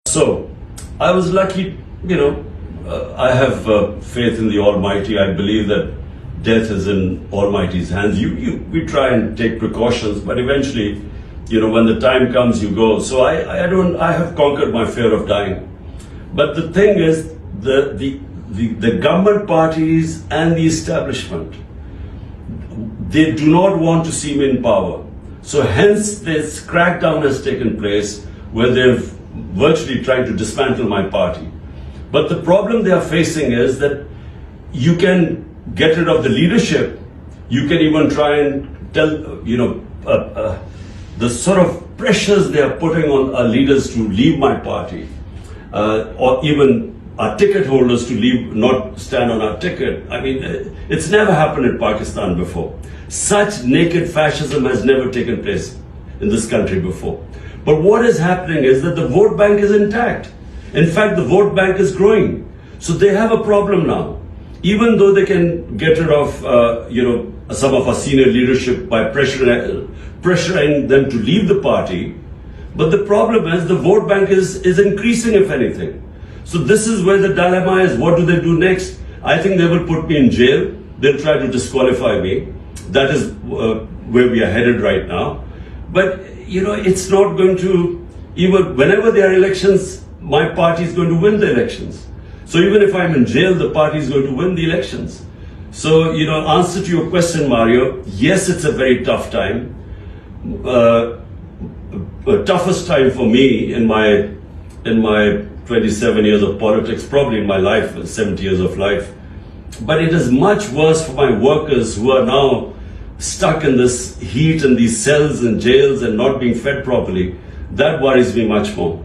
So, I was lucky, I have faith in the Almighty. I believe that death is in Almighty's hands. We try and take precautions, but eventually, when the time comes, you go. So I have conquered my fear of dying. But the thing is, the government parties and the establishment, they do not want to see me in power. So hence this crackdown has taken place where they've virtually tried to dismantle my party. But the problem they are facing is that you can get rid of the leadership. You can even try and tell, the sort of pressures they are putting on our leaders to leave my party, or even our ticket holders to leave, not stand on our ticket. I mean, it's never happened in Pakistan before. Such naked fascism has never taken place in this country before. But what is happening is that the vote bank is intact. In fact, the vote bank is growing. So they have a problem now. Even though they can get rid of, some of our senior leadership by pressuring them to leave the party, but the problem is the vote bank is increasing, if anything. So this is where the dilemma is. What do they do next? I think they will put me in jail. They'll try to disqualify me. That is where we are headed right now. But, it's not going to, even whenever there are elections, my party is going to win the elections. So even if I'm in jail, the party is going to win the elections. So, answer to your question, Mario, yes, it's a very tough time. Toughest time for me in my 27 years of politics, probably in my life, 70 years of life. But it is much worse for my workers who are now stuck in this heat and these cells and jails and not being fed properly. That worries me much more.